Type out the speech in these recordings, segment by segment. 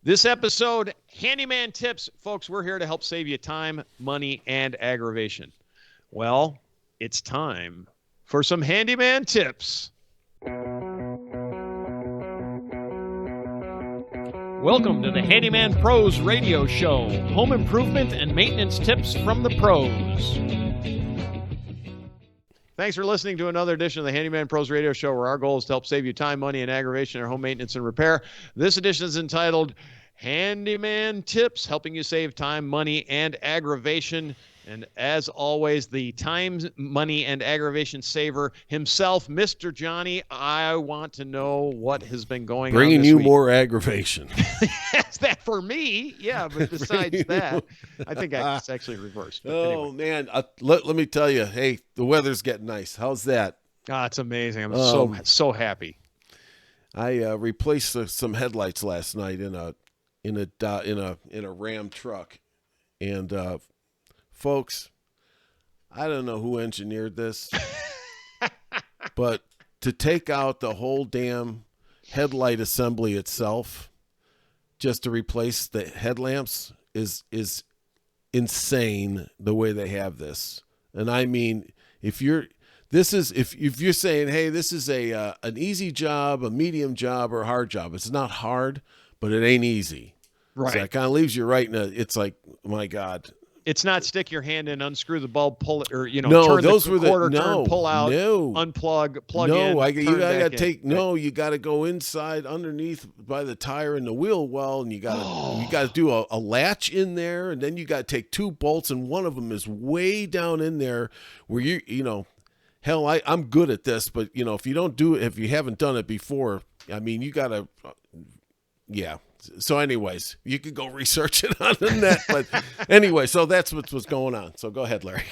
This episode, Handyman Tips. Folks, we're here to help save you time, money, and aggravation. Well, it's time for some Handyman Tips. Welcome to the Handyman Pros Radio Show. Home improvement and maintenance tips from the pros. Thanks for listening to another edition of the Handyman Pros Radio Show, where our goal is to help save you time, money, and aggravation in home maintenance and repair. This edition is entitled Handyman Tips, helping you save time, money, and aggravation. And as always, the time, money, and aggravation saver himself, Mr. Johnny. I want to know what has been going on Bringing this you week. more aggravation. Is that for me? Yeah, but besides that, I think it's actually reversed. But Oh, anyway. man. Let me tell you, hey, the weather's getting nice. How's that? It's amazing. I'm so happy. I replaced some headlights last night in a Ram truck. And, folks, I don't know who engineered this, but to take out the whole damn headlight assembly itself just to replace the headlamps is insane the way they have this. And I mean, if you're saying, hey, this is an easy job, a medium job, or a hard job, it's not hard, but it ain't easy. Right. So it kind of leaves you right in it's like, my God. It's not stick your hand in, unscrew the bulb, pull it, or No, turn those the were quarter the turn, pull out, unplug, plug in. You got to take. No, you got to go inside, underneath by the tire and the wheel well, and you got to do a latch in there, and then you got to take two bolts, and one of them is way down in there where hell, I'm good at this, but if you haven't done it before, I mean, you got to, yeah. So anyways, you could go research it on the net. But anyway, so that's what's going on. So go ahead, Larry.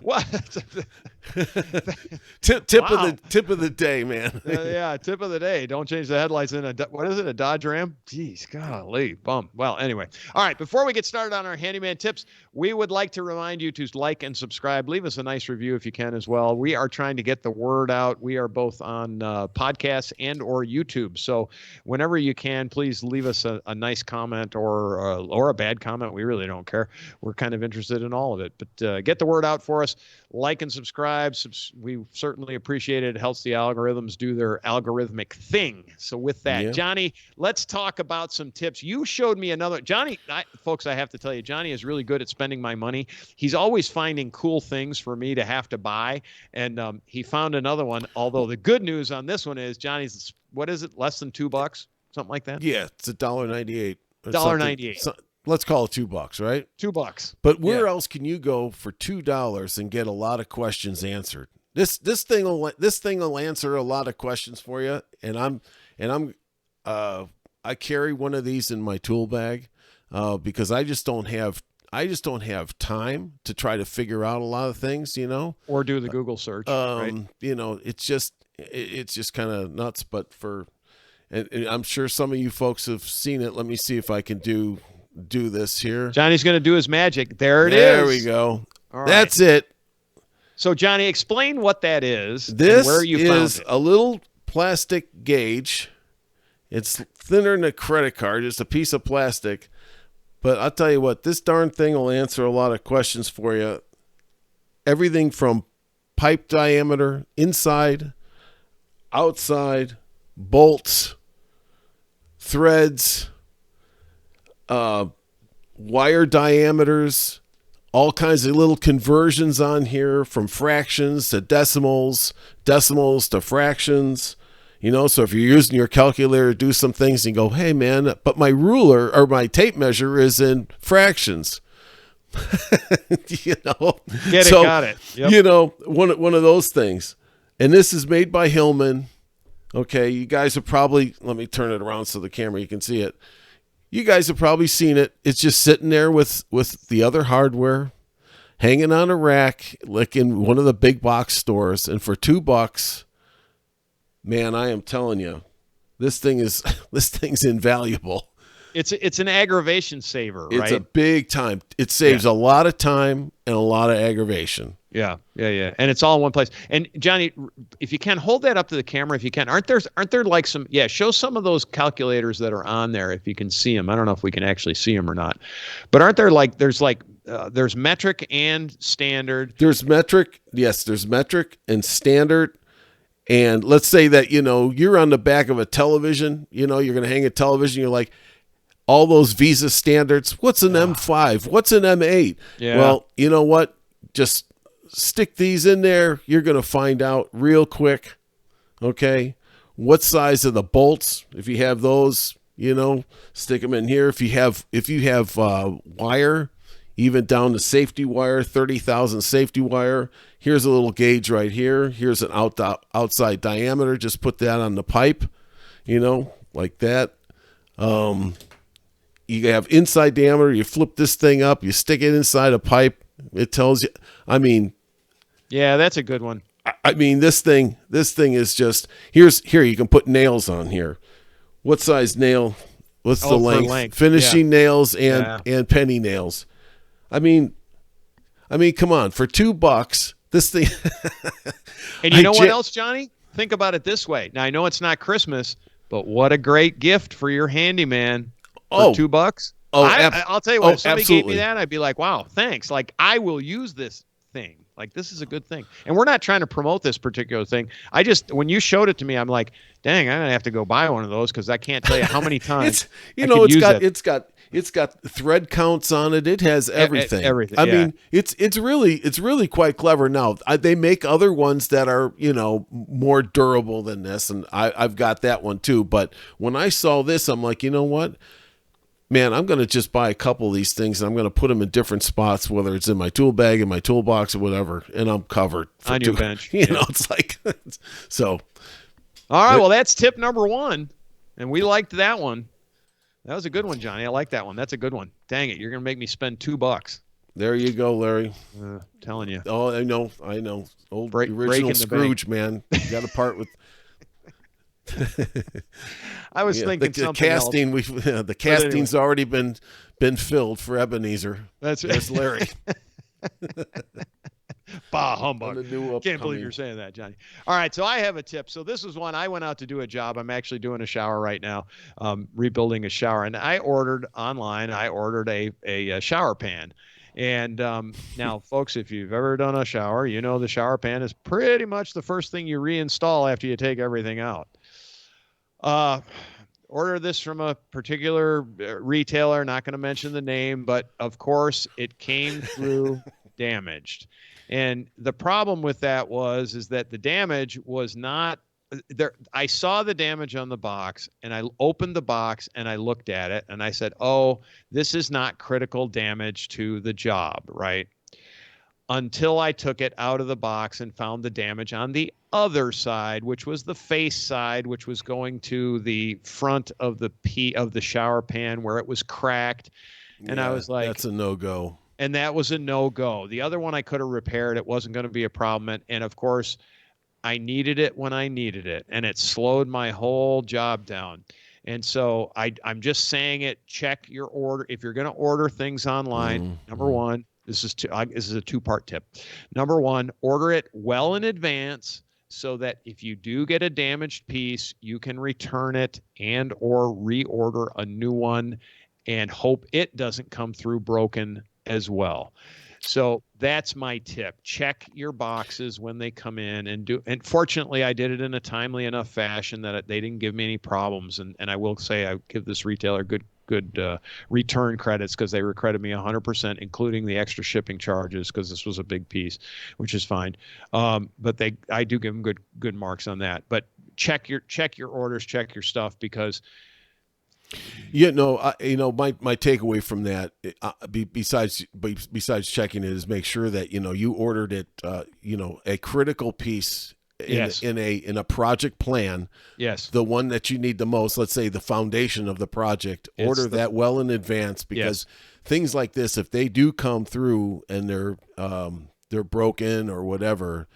What? Tip of the day, man. Yeah, tip of the day. Don't change the headlights in a Dodge Ram? Jeez, golly, bum. Well, anyway. All right, before we get started on our Handyman Tips, we would like to remind you to like and subscribe. Leave us a nice review if you can as well. We are trying to get the word out. We are both on podcasts and or YouTube. So whenever you can, please leave us a nice comment or a bad comment. We really don't care. We're kind of interested in all of it. But get the word out for us. Like and subscribe. We certainly appreciate it. It helps the algorithms do their algorithmic thing. So with that, Yeah. Johnny, let's talk about some tips. You showed me another. Johnny, folks, I have to tell you, Johnny is really good at spending my money. He's always finding cool things for me to have to buy. And he found another one. Although the good news on this one is Johnny's, what is it, less than $2? Something like that? Yeah, it's $1.98. $1.98. So, let's call it $2, right? $2. But where else can you go for $2 and get a lot of questions answered? This thing will answer a lot of questions for you. And I carry one of these in my tool bag because I just don't have time to try to figure out a lot of things, Or do the Google search, right? It's just kind of nuts. But and I'm sure some of you folks have seen it. Let me see if I can do this here. Johnny's going to do his magic. There There we go. All That's right. it. So, Johnny, explain what that is. This and where you is found it. a little plastic gauge. It's thinner than a credit card, just a piece of plastic. But I'll tell you what, this darn thing will answer a lot of questions for you. Everything from pipe diameter, inside, outside, bolts, threads, wire diameters, all kinds of little conversions on here, from fractions to decimals to fractions. So if you're using your calculator to do some things and you go, hey man, but my ruler or my tape measure is in fractions. Got it. Yep. One of those things. And this is made by Hillman. Okay, you guys have probably, let me turn it around so the camera, you can see it. You guys have probably seen it. It's just sitting there with the other hardware, hanging on a rack, like in one of the big box stores. And for $2, man, I am telling you, this thing's invaluable. It's an aggravation saver, right? It's a big time. It saves a lot of time and a lot of aggravation. Yeah, yeah, yeah, and it's all in one place. And Johnny, if you can hold that up to the camera, if you can, aren't there like some? Yeah, show some of those calculators that are on there if you can see them. I don't know if we can actually see them or not, but aren't there like there's metric and standard. There's metric, yes, there's metric and standard. And let's say that, you're on the back of a television, you're going to hang a television. You're like, all those Visa standards. What's an M5? What's an M8? Yeah. Well, you know what? Just stick these in there. You're going to find out real quick. Okay. What size are the bolts? If you have those, stick them in here. If you have wire, even down to safety wire, 30,000 safety wire. Here's a little gauge right here. Here's an outside diameter. Just put that on the pipe, like that. You have inside diameter. You flip this thing up. You stick it inside a pipe. It tells you. I mean, yeah, that's a good one. I mean, this thing is just here. You can put nails on here. What size nail? What's the length? Finishing nails and penny nails. I mean, come on, for $2, this thing. And you know what else, Johnny? Think about it this way. Now I know it's not Christmas, but what a great gift for your handyman for $2. I'll tell you what. If somebody absolutely gave me that, I'd be like, wow, thanks. Like I will use this thing. Like this is a good thing. And we're not trying to promote this particular thing. When you showed it to me, I'm like, dang, I'm gonna have to go buy one of those because I can't tell you how many times. It's got thread counts on it. It has everything. Everything. I mean, it's really quite clever. Now they make other ones that are more durable than this, and I've got that one too. But when I saw this, I'm like, you know what? Man, I'm going to just buy a couple of these things, and I'm going to put them in different spots, whether it's in my tool bag, in my toolbox, or whatever, and I'm covered. On your bench. It's like, so. All right, well, that's tip number 1, and we liked that one. That was a good one, Johnny. I like that one. That's a good one. Dang it, you're going to make me spend $2. There you go, Larry. Telling you. Oh, I know. Old original Scrooge, man. You got to part with. I was thinking the something casting. else. The casting's already been filled for Ebenezer. That's right. There's Larry. Bah humbug. Can't believe you're saying that, Johnny. All right, so I have a tip. So this was one I went out to do a job. I'm actually doing a shower right now, rebuilding a shower, and I ordered online. I ordered a shower pan. And now, folks, if you've ever done a shower, the shower pan is pretty much the first thing you reinstall after you take everything out. Order this from a particular retailer, not going to mention the name, but of course it came through damaged. And the problem with that is that the damage was not there. I saw the damage on the box, and I opened the box and I looked at it and I said, oh, this is not critical damage to the job, right? Until I took it out of the box and found the damage on the other side, which was the face side, which was going to the front of the shower pan where it was cracked. And I was like, that's a no-go. And that was a no-go. The other one I could have repaired. It wasn't going to be a problem. And of course, I needed it when I needed it, and it slowed my whole job down. And so I'm just saying it. Check your order. If you're going to order things online, number one, this is a 2-part tip. Number 1, order it well in advance so that if you do get a damaged piece, you can return it and or reorder a new one and hope it doesn't come through broken as well. So that's my tip. Check your boxes when they come in and fortunately I did it in a timely enough fashion that they didn't give me any problems. And I will say I give this retailer good return credits because they credited me 100%, including the extra shipping charges because this was a big piece, which is fine. But I do give them good marks on that. But check your orders, check your stuff because. My takeaway from that, besides checking it, is make sure that you ordered it, a critical piece. In a project plan, yes, the one that you need the most, let's say the foundation of the project, order that well in advance because things like this, if they do come through and they're broken or whatever,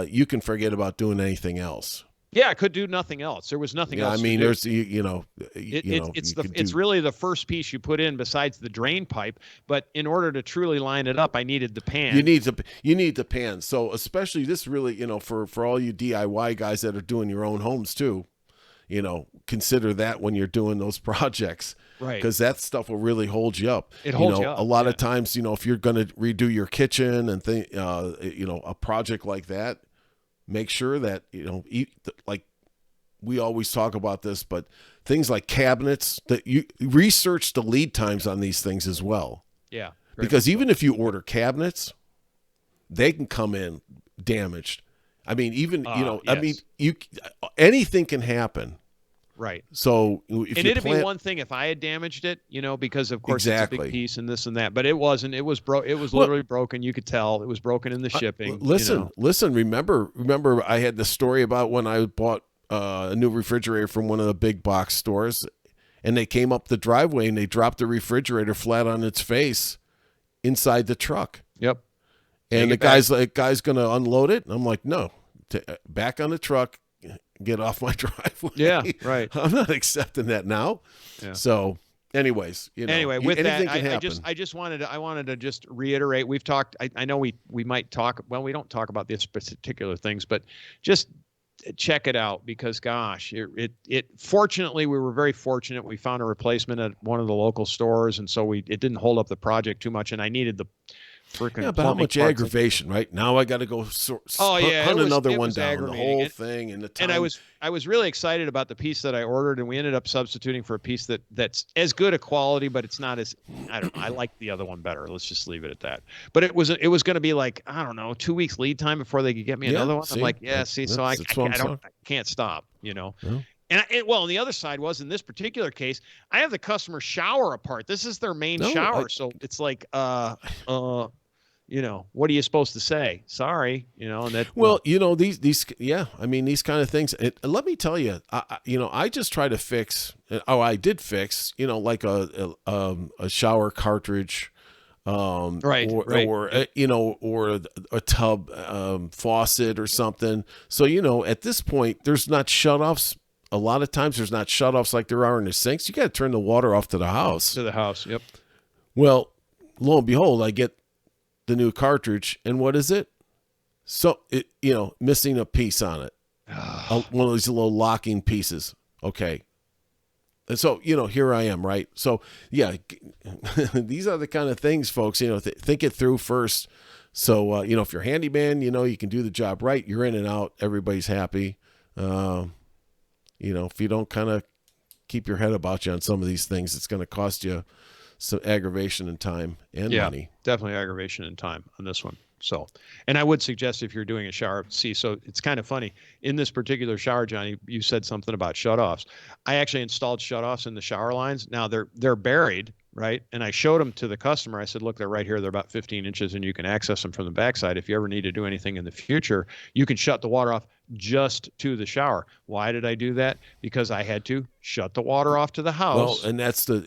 you can forget about doing anything else. Yeah, I could do nothing else. There was nothing Yeah, I else to mean, do. there's you could It's do. really the first piece you put in besides the drain pipe. But in order to truly line it up, I needed the pan. You need the pan. So especially this really, for all you DIY guys that are doing your own homes too, consider that when you're doing those projects, Right. because that stuff will really hold you up. It holds you A up. lot Yeah. of times, if you're going to redo your kitchen and a project like that, make sure that like we always talk about this, but things like cabinets, that you research the lead times on these things as well. Yeah. Because even if you order cabinets, they can come in damaged. I mean, even Yes. anything can happen. Right. So if And you it'd be one thing if I had damaged it, because of course it's a Exactly. big piece and this and that, but it wasn't. It was It was Well, literally broken. You could tell it was broken in the shipping. listen. Remember, I had the story about when I bought a new refrigerator from one of the big box stores, and they came up the driveway and they dropped the refrigerator flat on its face inside the truck. Yep. And the guy's like, going to unload it. And I'm like, no, back on the truck, get off my driveway. Yeah, right. I'm not accepting that now. Yeah. So anyways, Anyway, with anything that, can happen. I just wanted to just reiterate. We've talked. I know we might talk. Well, we don't talk about these particular things, but just check it out because gosh, it fortunately we were very fortunate. We found a replacement at one of the local stores, and so it didn't hold up the project too much. And I needed the freaking but how much aggravation, right? Now I got to go hunt another one down, the whole thing, and the time. And I was really excited about the piece that I ordered, and we ended up substituting for a piece that's as good a quality, but it's not as I don't know. I like the other one better. Let's just leave it at that. But it was going to be like I don't know 2 weeks lead time before they could get me another one. See? I'm like, yeah, see, so I can't stop, Yeah. And on the other side was in this particular case, I have the customer shower apart. This is their main shower, so it's like what are you supposed to say? Sorry, and that. Well, these I mean, these kind of things. Let me tell you, I just try to fix. I did fix, like a shower cartridge, or a tub faucet or something. So at this point, there's not shutoffs. A lot of times, there's not shutoffs like there are in the sinks. You got to turn the water off to the house. Yep. Well, lo and behold, I get the new cartridge, and what is it? So missing a piece on it, one of these little locking pieces. Okay, and so here I am, right? So yeah, these are the kind of things, folks. Think it through first. So if you're a handyman, you can do the job right. You're in and out. Everybody's happy. If you don't kind of keep your head about you on some of these things, it's going to cost you some aggravation and time and money. Definitely aggravation and time on this one. So, and I would suggest if you're doing a shower, so it's kind of funny in this particular shower, Johnny, you said something about shutoffs. I actually installed shutoffs in the shower lines. Now they're buried, right? And I showed them to the customer. I said, look, they're right here. They're about 15 inches and you can access them from the backside. If you ever need to do anything in the future, you can shut the water off just to the shower. Why did I do that? Because I had to shut the water off to the house. Well, and that's the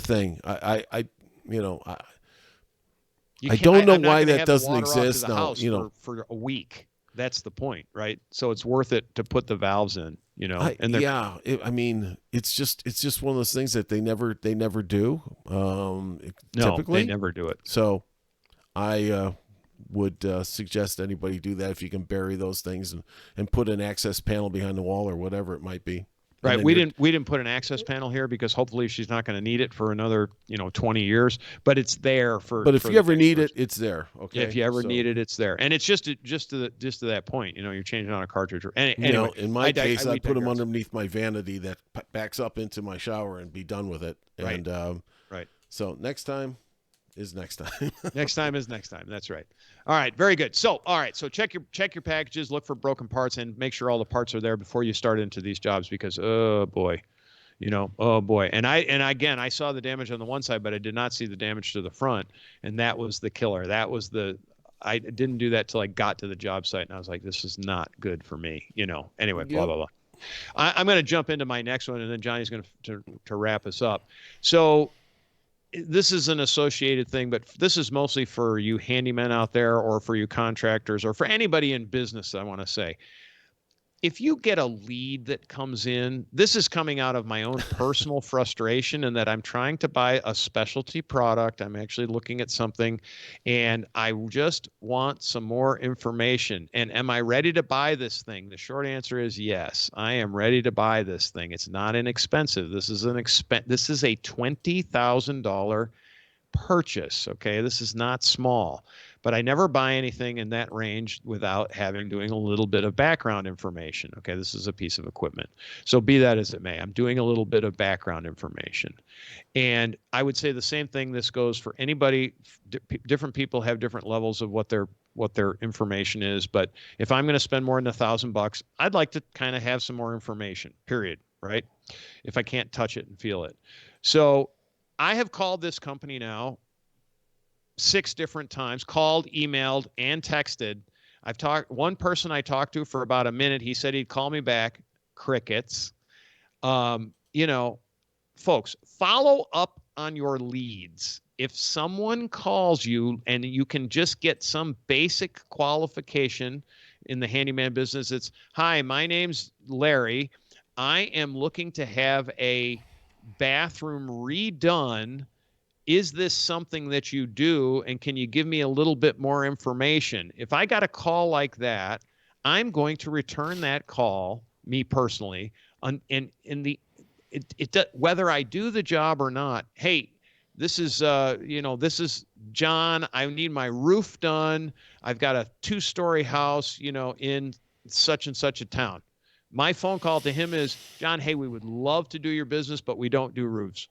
thing. I don't know why that doesn't exist now. For a week. That's the point, right? So it's worth it to put the valves in. I mean, it's just one of those things that they never do. Typically, they never do it. So, I would suggest anybody do that if you can bury those things and put an access panel behind the wall or whatever it might be. Right. We didn't put an access panel here because hopefully she's not going to need it for another 20 years. But it's there for. But if you ever need it, it's there. Okay. Yeah, if you ever need it, it's there, and it's just to that point. You're changing on a cartridge. Anyway, in my case, I put them underneath my vanity that backs up into my shower and be done with it. Right. And right. So next time is next time. Next time is next time. That's right. All right. Very good. So, all right. So check your packages, look for broken parts, and make sure all the parts are there before you start into these jobs because, oh boy. And I saw the damage on the one side, but I did not see the damage to the front. And that was the killer. I didn't do that till I got to the job site. And I was like, this is not good for me, anyway, blah, blah, blah. I'm going to jump into my next one and then Johnny's going to wrap us up. So, this is an associated thing, but this is mostly for you handymen out there or for you contractors or for anybody in business, I want to say. if you get a lead that comes in, this is coming out of my own personal frustration in that I'm trying to buy a specialty product. I'm actually looking at something and I just want some more information. And am I ready to buy this thing? The short answer is yes, I am ready to buy this thing. It's not inexpensive. This is this is a $20,000 purchase. Okay. This is not small, but I never buy anything in that range without doing a little bit of background information. Okay. This is a piece of equipment. So be that as it may, I'm doing a little bit of background information. And I would say the same thing. This goes for anybody. Different people have different levels of what their information is. But if I'm going to spend more than $1,000, I'd like to kind of have some more information, period. Right. If I can't touch it and feel it. So I have called this company now 6 different times, called, emailed, and texted. One person I talked to for about a minute. He said he'd call me back. Crickets. You know, folks, follow up on your leads. If someone calls you and you can just get some basic qualification in the handyman business, it's, hi, my name's Larry. I am looking to have a bathroom redone. Is this something that you do? And can you give me a little bit more information? If I got a call like that, I'm going to return that call, me personally, and in the whether I do the job or not. Hey, this is this is John. I need my roof done. I've got a 2-story house, in such and such a town. My phone call to him is, John, hey, we would love to do your business, but we don't do roofs,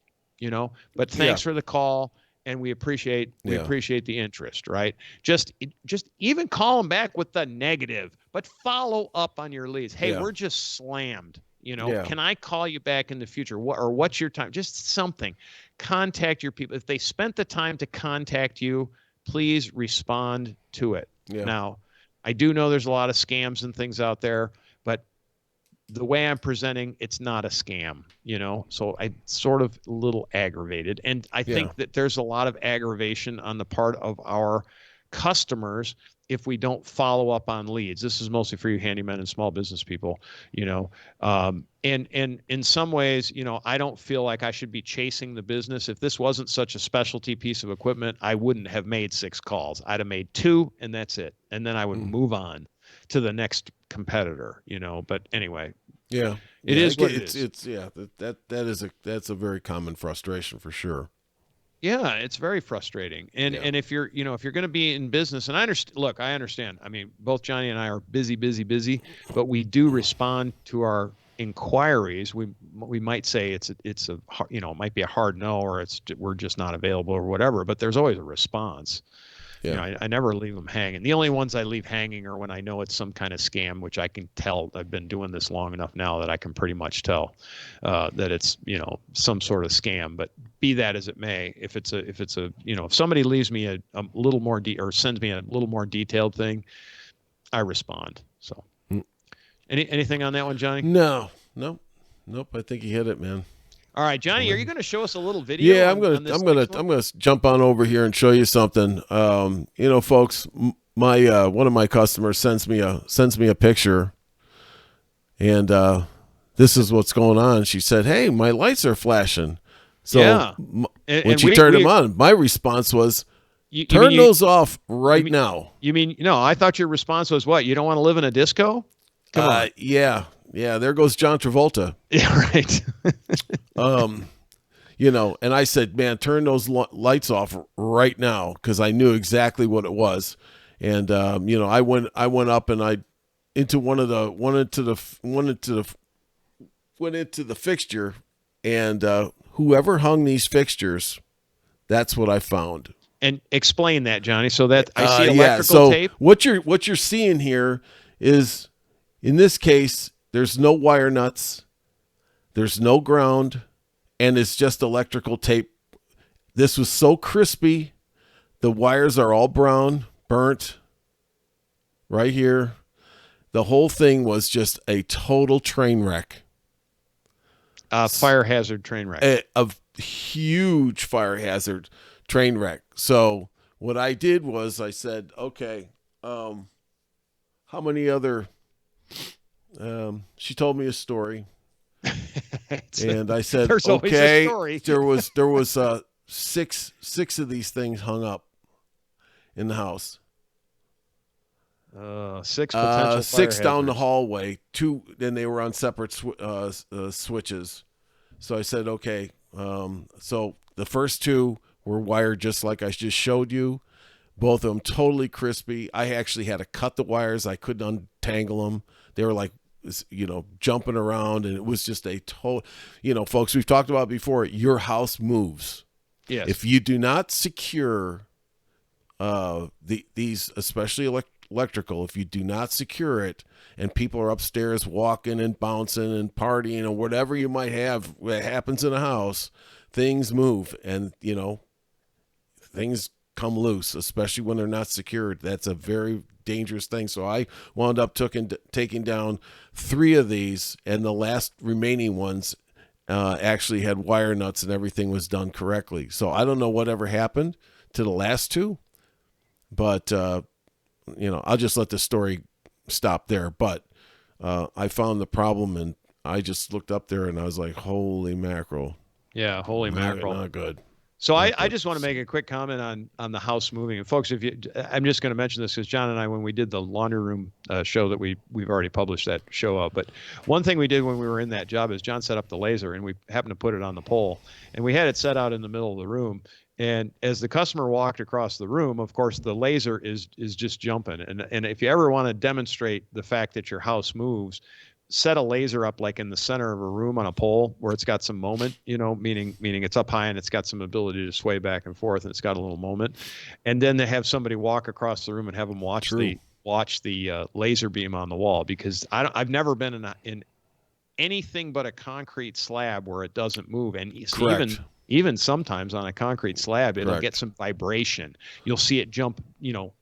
but thanks for the call. And we appreciate the interest, right? Just even call them back with the negative, but follow up on your leads. Hey, we're just slammed. Can I call you back in the future? What's your time? Just something. Contact your people. If they spent the time to contact you, please respond to it. Yeah. Now, I do know there's a lot of scams and things out there, but the way I'm presenting, it's not a scam, so I sort of a little aggravated. And I think that there's a lot of aggravation on the part of our customers if we don't follow up on leads. This is mostly for you handymen and small business people, and in some ways, I don't feel like I should be chasing the business. If this wasn't such a specialty piece of equipment, I wouldn't have made 6 calls. I'd have made 2 and that's it. And then I would move on to the next competitor, but anyway, it is what it is. That's a very common frustration for sure. Yeah, it's very frustrating. And if you're going to be in business, and I understand. I mean, both Johnny and I are busy, but we do respond to our inquiries. We might say it might be a hard no, or we're just not available or whatever, but there's always a response. I never leave them hanging. The only ones I leave hanging are when I know it's some kind of scam, which I can tell. I've been doing this long enough now that I can pretty much tell that it's some sort of scam. But be that as it may, if somebody leaves me a little more or sends me a little more detailed thing, I respond. So, anything on that one, Johnny? Nope. I think you hit it, man. All right, Johnny, are you going to show us a little video? Yeah, I'm gonna jump on over here and show you something. Folks, my one of my customers sends me a picture, and this is what's going on. She said, "Hey, my lights are flashing." So when she turned them on, my response was, "Turn those off right now." You mean no? I thought your response was what? You don't want to live in a disco? Come on. Yeah, there goes John Travolta. Yeah, right. And I said, man, turn those lights off right now, because I knew exactly what it was. And I went up and I went into the fixture, and whoever hung these fixtures, that's what I found. And explain that, Johnny, so that I see electrical tape. What you're seeing here is, in this case, there's no wire nuts, there's no ground, and it's just electrical tape. This was so crispy. The wires are all brown, burnt right here. The whole thing was just a total train wreck. Fire hazard train wreck. A huge fire hazard train wreck. So what I did was I said, okay, how many other She told me a story, A, and I said, there's always a okay. story. There was six of these things hung up in the house. Six potential fire Six down the hazards. hallway. Two, then they were on separate switches. So I said, okay. So the first two were wired just like I just showed you. Both of them totally crispy. I actually had to cut the wires. I couldn't untangle them. They were like, jumping around, and it was just a total, folks, we've talked about before, your house moves. Yes. If you do not secure these, especially electrical, if you do not secure it, and people are upstairs walking and bouncing and partying or whatever you might have that happens in a house, things move, and things come loose, especially when they're not secured. That's a very dangerous thing. So I wound up taking down 3 of these, and the last remaining ones actually had wire nuts and everything was done correctly. So I don't know whatever happened to the last 2, but I'll just let the story stop there. But I found the problem, and I just looked up there and I was like, holy mackerel. Yeah, holy mackerel. Not good. So I just want to make a quick comment on the house moving. And folks, I'm just going to mention this because John and I, when we did the laundry room show that we've already published that show out. But one thing we did when we were in that job is John set up the laser, and we happened to put it on the pole, and we had it set out in the middle of the room. And as the customer walked across the room, of course, the laser is just jumping. And if you ever want to demonstrate the fact that your house moves, set a laser up like in the center of a room on a pole where it's got some moment, meaning it's up high and it's got some ability to sway back and forth and it's got a little moment. And then they have somebody walk across the room and have them watch the laser beam on the wall, because I've never been in anything but a concrete slab where it doesn't move. And even sometimes on a concrete slab, it'll get some vibration. You'll see it jump,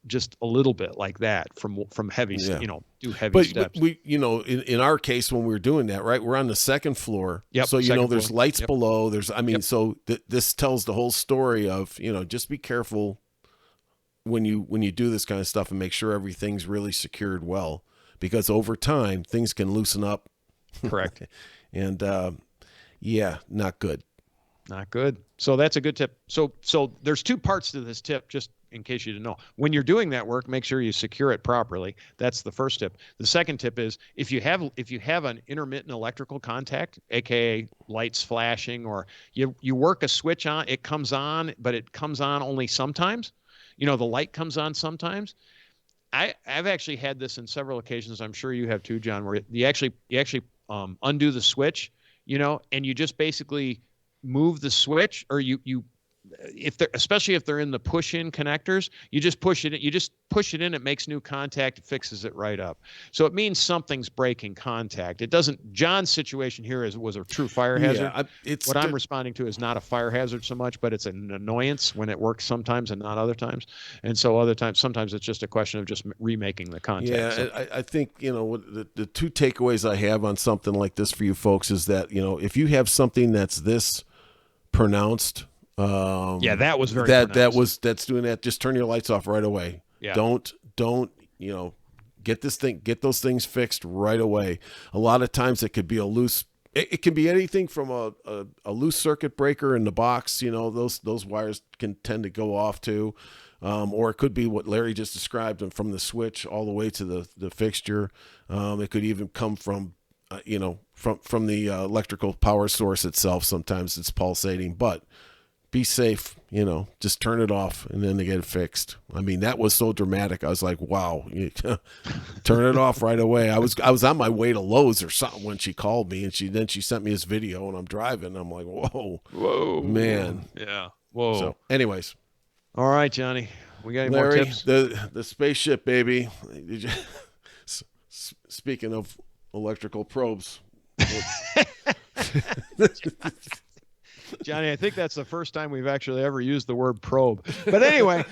just a little bit like that from heavy, do heavy steps. But we, in our case, when we were doing that, right, we're on the 2nd floor. Yep, so, there's lights below. So this tells the whole story of, just be careful when you do this kind of stuff and make sure everything's really secured well, because over time things can loosen up. Correct. And not good. Not good. So that's a good tip. So there's 2 parts to this tip, just in case you didn't know. When you're doing that work, make sure you secure it properly. That's the first tip. The second tip is if you have an intermittent electrical contact, aka lights flashing, or you work a switch on, it comes on, but it comes on only sometimes. The light comes on sometimes. I've actually had this in several occasions. I'm sure you have too, John, where you actually undo the switch, and you just basically move the switch, or especially if they're in the push-in connectors, you just push it in, it makes new contact, it fixes it right up. So it means something's breaking contact. It doesn't. John's situation here was a true fire hazard. What I'm responding to is not a fire hazard so much, but it's an annoyance when it works sometimes and not other times. And so sometimes it's just a question of just remaking the contact. Yeah, so, I think, the 2 takeaways I have on something like this for you folks is that, if you have something that's this pronounced, that was very pronounced. That's doing that, just turn your lights off right away. Don't get those things fixed right away. A lot of times it could be it can be anything from a loose circuit breaker in the box. Those wires can tend to go off too, or it could be what Larry just described, and from the switch all the way to the fixture. It could even come from from the electrical power source itself. Sometimes it's pulsating, but be safe, just turn it off and then they get it fixed. I mean, that was so dramatic. I was like, wow, turn it off right away. I was on my way to Lowe's or something when she called me, and she sent me this video, and I'm driving. I'm like, whoa, man. Yeah. Whoa. So anyways. All right, Johnny, we got any Larry, more tips? The spaceship, baby. Speaking of electrical probes. Johnny, I think that's the first time we've actually ever used the word probe. But anyway,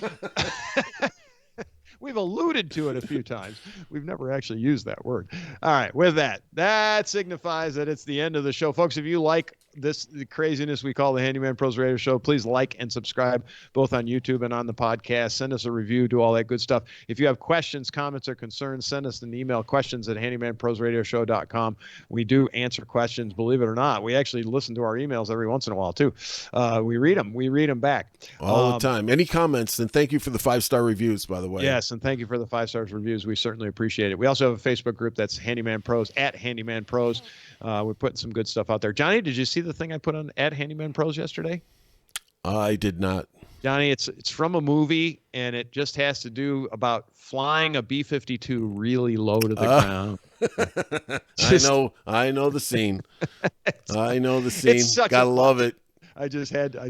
we've alluded to it a few times. We've never actually used that word. All right. With that signifies that it's the end of the show. Folks, if you like the craziness we call the Handyman Pros Radio Show, please like and subscribe both on YouTube and on the podcast. Send us a review, do all that good stuff. If you have questions, comments, or concerns, send us an email, questions@handymanprosradioshow.com. We do answer questions, believe it or not. We actually listen to our emails every once in a while too. We read them back all the time. Any comments? And thank you for the 5-star reviews, by the way. Yes, and thank you for the 5 stars reviews. We certainly appreciate it. We also have a Facebook group that's Handyman Pros, @Handyman Pros. We're putting some good stuff out there. Johnny, did you see the thing I put on @Handyman Pros yesterday? I did not. Johnny, it's from a movie, and it just has to do about flying a B-52 really low to the ground. I know the scene. I know the scene. Gotta love it. I saw it. I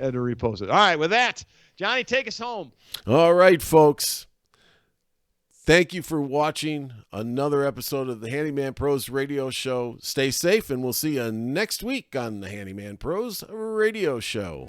had to repost it. All right, with that, Johnny, take us home. All right, folks. Thank you for watching another episode of the Handyman Pros Radio Show. Stay safe, and we'll see you next week on the Handyman Pros Radio Show.